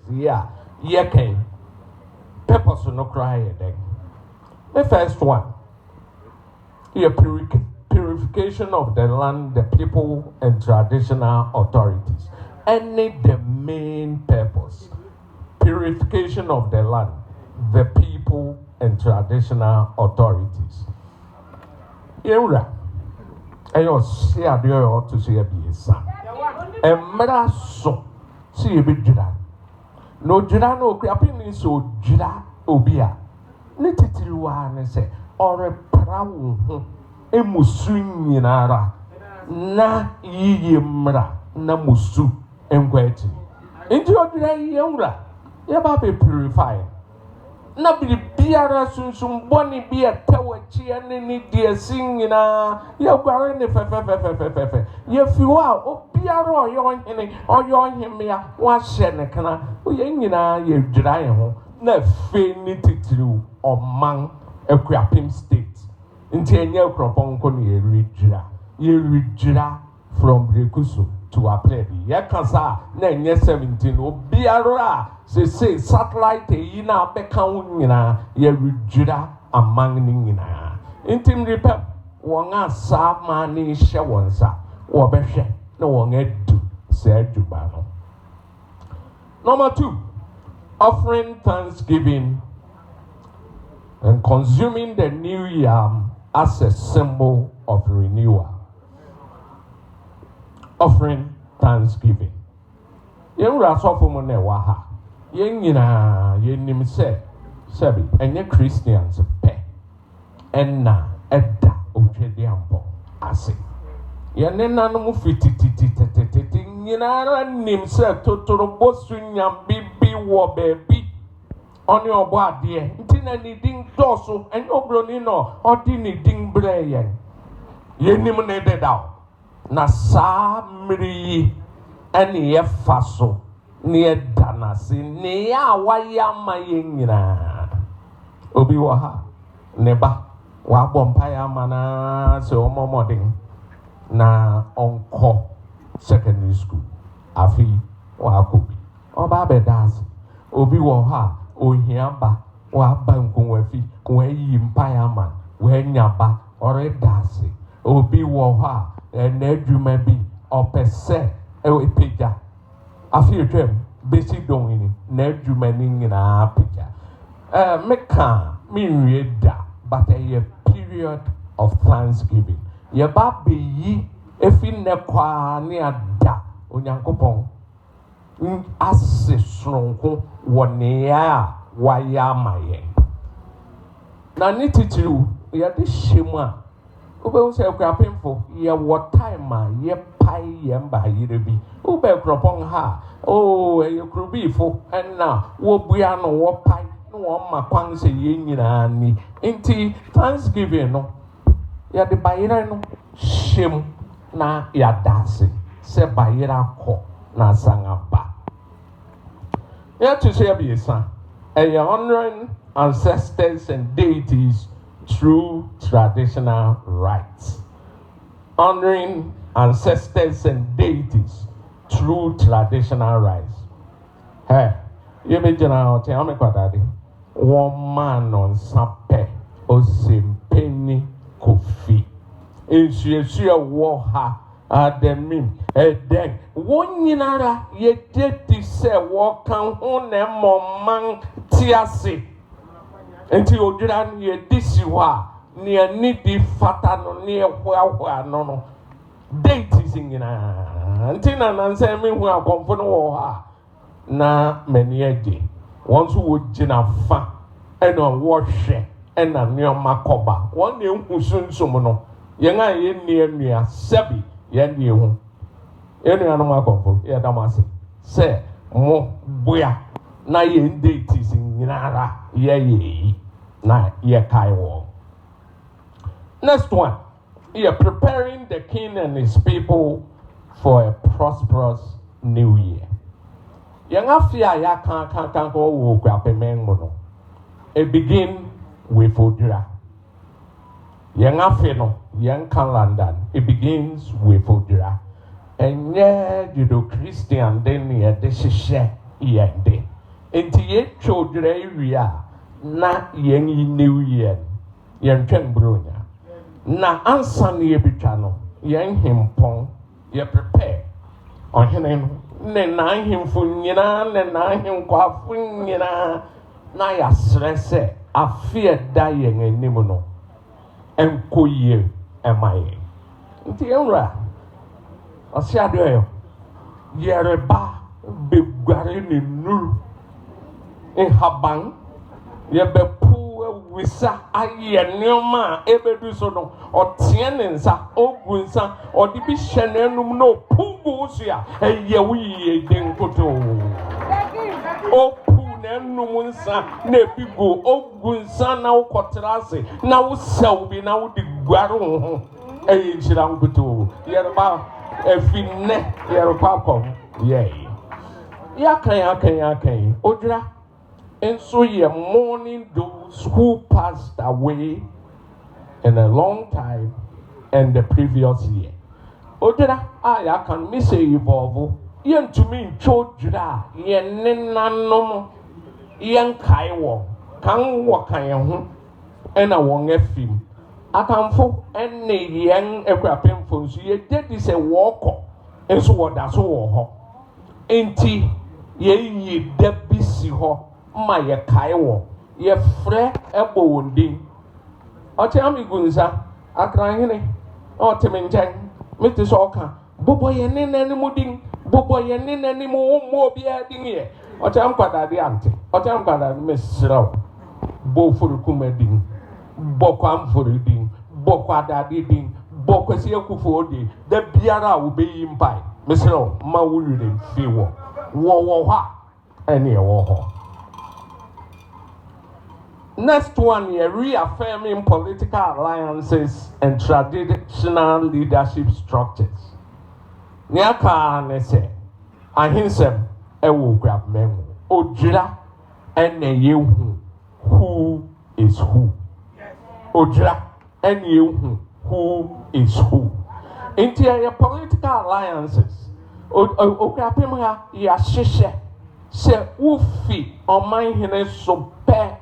Yeah, yeah, can purpose no cry then. The first one, yeah, purification of the land, the people, and traditional authorities. Any the main purpose, purification of the land, the people, and traditional authorities. Yewra, ayo si adio to see a biesa. Emra so si ebi jira. No jira no kriapin so jira obia. Ne titiriwa ne se ore prawo ho emusu nyinara na yiye mra na musu enkwati. Nti odira yewra ye ba be purify. Na biara sunsun boni bi atawachi ene ni die singina ye gware ne fe ye fiwa obiara oyo himia wa hye ne kana ye nyina ye dwira ye ho na fe ni titiriu oman akuapim state nti enye akropon ko ne ye ridwira from Brekusu to Apledi. Ye kasa na enye 17 obiara say satellite yi na beka nyina ye ridwira among ni nyina. Intim repep won asa ma ni hye wonsa wo behwe na won adu se aduba no. Number 2, offering thanksgiving and consuming the new yam as a symbol of renewal. Offering thanksgiving. Yen rasofo mo na wa ha. Yen nyina yenim se sebi enye Christians pe. Enna edda otwede ampo ase. Yen nanom fititititititi nyina ra nim se totoro bosu nyam bibi wo bebi. Oni obo ade nti na ni din doso enye obroni no odi ni din breyen. Yenim ne dedaw. Na sa mri eni ye faso ni e danasi ni ya waya maye nyina obi wo ha ne ba wa bompa ya mana se omomodin na onko secondary school afi wa akobi oba be dance obi wo ha ohia ba wa bankun wa fi wa yi mpa ya man wa nyaba ore dance obi wo ha na adwuma bi opese epeja afi etwem besi donwini na adwuma ni nyina peja meka minwie da but a period of thanksgiving ye ba be yi efi ne kwa ne ada onyankopon asesronko wone a waya maye na ni titiru ye de shemu a ube say kwapemfo ye what time ye pai ye mba yirebi ube kropon ha ye krubifo enna wo bua no wo pai no wo ma kwan se ye nyina ni enti thanksgiving no ye de bayira no shem na ya dase se bayira ko na sangaba ye to say biesa honoring ancestors and deities through traditional rites. Honoring ancestors and deities through traditional rites. Hey, you may know, tell me what that is. One man on Sape, or Simpeni Kofi. In she war ha, the meme, then one yinara, ye did this say, walk on them, man, tiasi. Enti odira ye disi wa ne ani di fata no ne hwa no date is ngina enti na nanse me hu akomfo no wo ha na mani age won so wo gina fa ena wo hwe ena neoma koba won ne hu sunsum no ye nga ye ne anua sabi ye ne hu enua no akomfo ye damase se mo boya na ye date is ngina ye na ye kai wo. Next one, you're preparing the king and his people for a prosperous new year. Yang afia ya kan ko wo kwa pemen mo no. It begin with Odwira. Yang afia no, yang kan London. It begins with Odwira. And yeah, you do Christian then ye de hye yende. Enti ye chodre wia na yen new year yen twen bronya na ansa na ye bitwa no yen himpon ye prepare ohene no ne na himfo nyina ne na himkwafo nyina na ya srese afie da yen anim no enkoye emaye nti enra osiadoyo yereba begware ne nuru haban yebepu wisa aye nneoma ebedu so no otie ne nsa ogu nsa odi bi hye nanum no pugu so ya eye wiye denkoto opu nanum nsa na ebigo ogu nsa na ukotrase na usew bi na udi gware ho eye nchira nkoto yerba efinne yerba kom ye yakan Odwira. And so you're mourning those who passed away in a long time and the previous year. Odwira, I can miss a evolve. Yen to me, Chodra, yen nananom, yen kaiwo, can walk on and a wong a film. I can for any young equipping for ye did is a walker, and so what that's all. Ain't ye debisi ho. Ma ye kaiwo ye fre ebo wondin oche amigunza akran hene o temenjen meti so oka bobo ye ne nanimudin bobo ye ne nanimu mo bia din ye oche amkwada de ante oche amkwada mesraw bo furukumadin boko amfuridin boko adade din boko se ekufo odi da biara wo beyi mpai mesraw ma wurire fiwo wo ha ene wo ho. Next one, you're reaffirming political alliances and traditional leadership structures. Nyaka nese, ahinsem ewo grab memo. Odwira ene yehu who is who. Odwira ene yehu who is who. Into your political alliances, okrapim ha ya shishe se ufi oman hine so pe.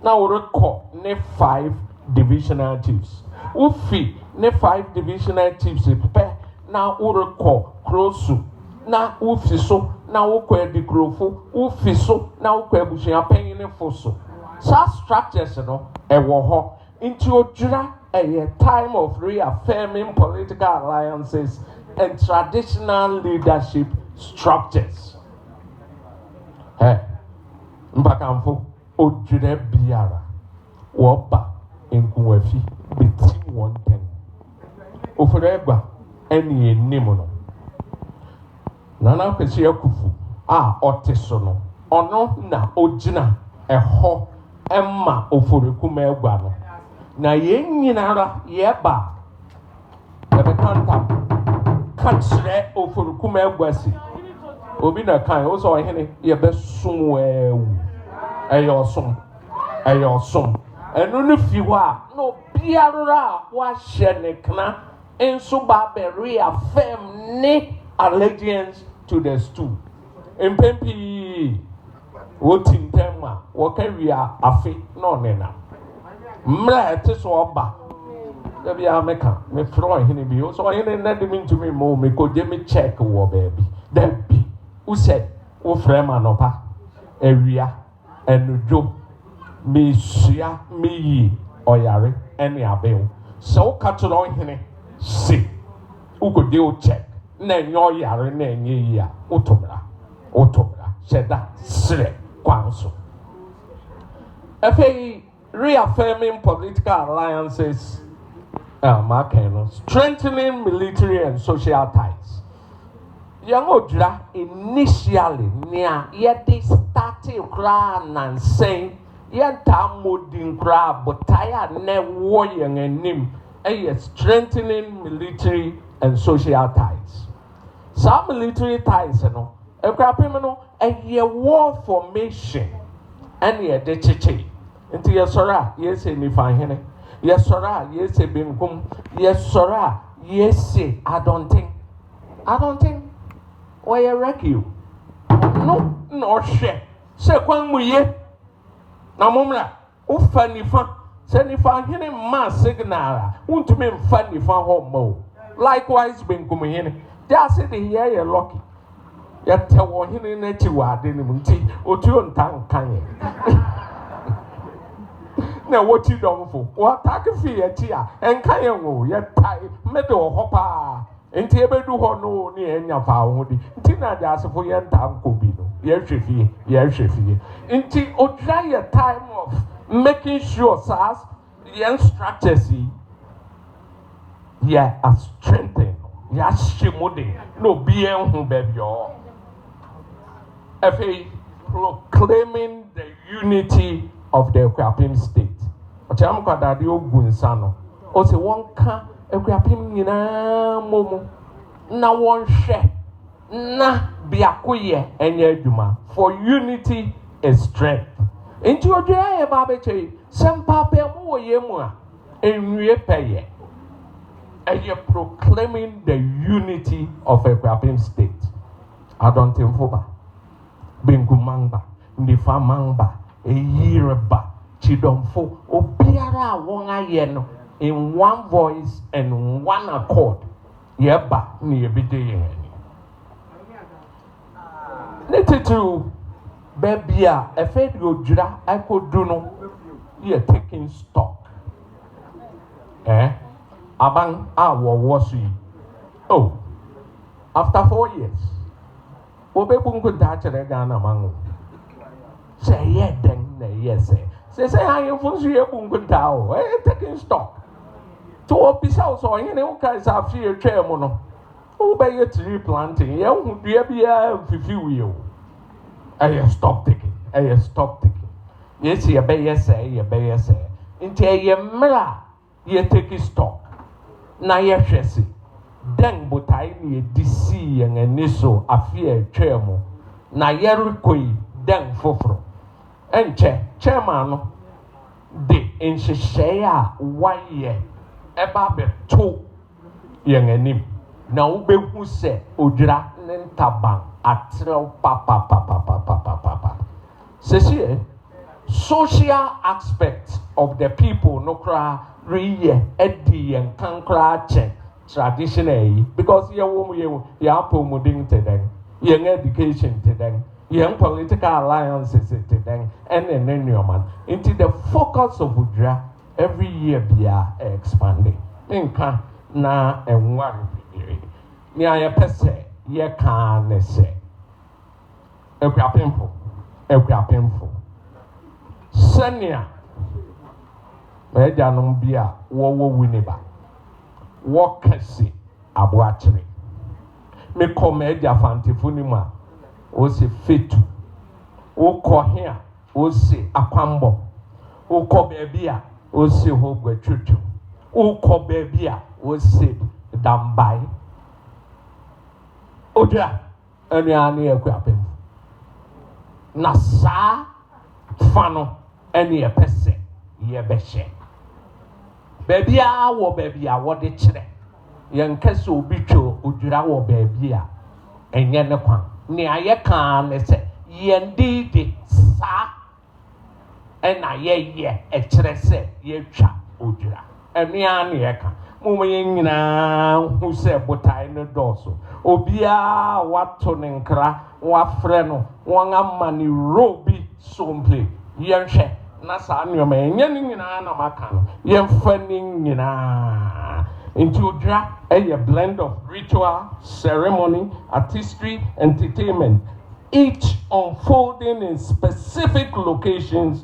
Now we record ne 5 divisional chiefs. Ufi ne 5 divisional chiefs prepare. Now we record Krosu. Now ufi so. Now we kwe di Krofo. Ufi so. Now we kwe bushi apenyi ne foso. Such structures no ewo ho. Into Odwira a time of reaffirming political alliances and traditional leadership structures. Hey, mbakamfo. Odwira biara woba enkuwafi beti wonten ofureba eni enim no nana kwesi akufu a oteso no ono na ogina eho emma ofurekuma egwa no na yenyinara yeba ebe kanta kachre ofurekuma egwa si obi na kan o so hene yebe sumwewu Ayosom. And no fiwa no biara wa shenekna and so barbery affirm ne allegiance to the stool. In Pempi, what in Tema, what can we are a fit no nena. Mla tesoba. The Biameka, me throw him be so I ain't let him into me more, me could me check war baby. Then be who said, O Fremanopa, area. And do me shia me oyare any abel. So cut on him. See, who could do check? Nen your yare, nen ye ya, Otobra, said that, sre, quanso. F.A. reaffirming political alliances, strengthening military and social ties. Young Odwira initially near yet they started crying and saying, yet modin cry, but tired ne warring and nim, strengthening military and social ties. Some military ties, you know, a crapimino, a war formation, and yet the chichi. Into your sora, yes, and if I hear it, yes, sora, yes, a bim, yes, sora, yes, I don't think. Why I wreck you? No shit. sɛ kwan mu ye na momra wofa nifa sɛ nifa hene ma signal wontumi mfa nifa hɔ ma o likewise benkum hene just the here yɛ lucky yɛtɛ wɔ hene n'akyi wɔ ade no mu nti otuo nta nkan na wɔti dɔmfo wɔatake fi akyi a ɛnka yɛn o yɛtae mmɛde wɔ hɔ paa nti ebedu hɔ no ne enya fa ho di nti na de asefo ye nta nko bi no ye hwɛ fie nti Odwira yɛ time of making sure SARS the structures ye are strengthened ya shimode no bi enhu baby o efe proclaiming the unity of the Equiapim state ocham kwadade ogun nsa no o se won ka Equiapim nyinaa momu na wɔnhwɛ na biako yɛ ɛnyɛ adwuma for unity is strength. Nti Odwira yɛ ba bɛkyɛ sɛ mpapɛ mu wɔ yɛ mu a enwie pɛyɛ ɛyɛ proclaiming the unity of Equiapim state. Adɔntenfo ba, benkumangba, nifamangba, eyireba, chidomfo, obiara a wɔn ayɛ no in one voice and one accord. Yeba ni ebide yeni. Netitu bebia efe di Odwira ekodu no ye taking stock. Abang wo so yi. Oh, after 4 years, obebu nkunta chere Ghana mango. Say ye den na ye say. Say ayefo so ye bu nkunta o. Taking stock. To obisa so hene wo kai sa afie etwa mu no wo be ye tree planting ye hu dua bia fifi wi o stop taking yes ye be ye say nti ye mra ye take stock na ye hwese den botai na ye disi ye ngani so afie etwa mu na ye rekoi den foforo enche chairman no de enhyehyɛ a wayɛ eba beto yɛn anim na wobehu sɛ Odwira ne ntaban atrɛw pa sɛsie social aspect of the people no kra reyɛ ɛdi yɛn kankra kyɛ traditional yi because yɛwɔ mu yɛn apɔmuden te dɛn yɛn education te dɛn yɛn political alliances te dɛn ɛne ne nneɛma nti the focus of Odwira every year bia expanding. Nka na enware bibiri. Ni aye pese ye ka ne se. Equiapimfo. Senia. Meja no bia wo winiba. Wo kese aboachire. Me komeja fantifu ni ma. O se fetu. O ko hia. O se akwambo. O ko bebia. O se ho gwatwetwe o ko bebia o se dambai Odwira ene Equiapim na sa fano ene pese ye behye bebia wo de kire yen kase obi two Odwira wo bebia enye ne kwan ne aye kan ne se yen di sa ena ye kire se ye twa Odwira enua ne ye ka mo ye nyina hu se botai ne doso obia wato ne nkra wafrɛ no wɔn ama ne robi somple yɛnhwɛ na saa nneɛma enye ne nyina na maka no yɛmfa ne nyina nti Odwira ɛyɛ blend of ritual, ceremony, artistry, entertainment, each unfolding in specific locations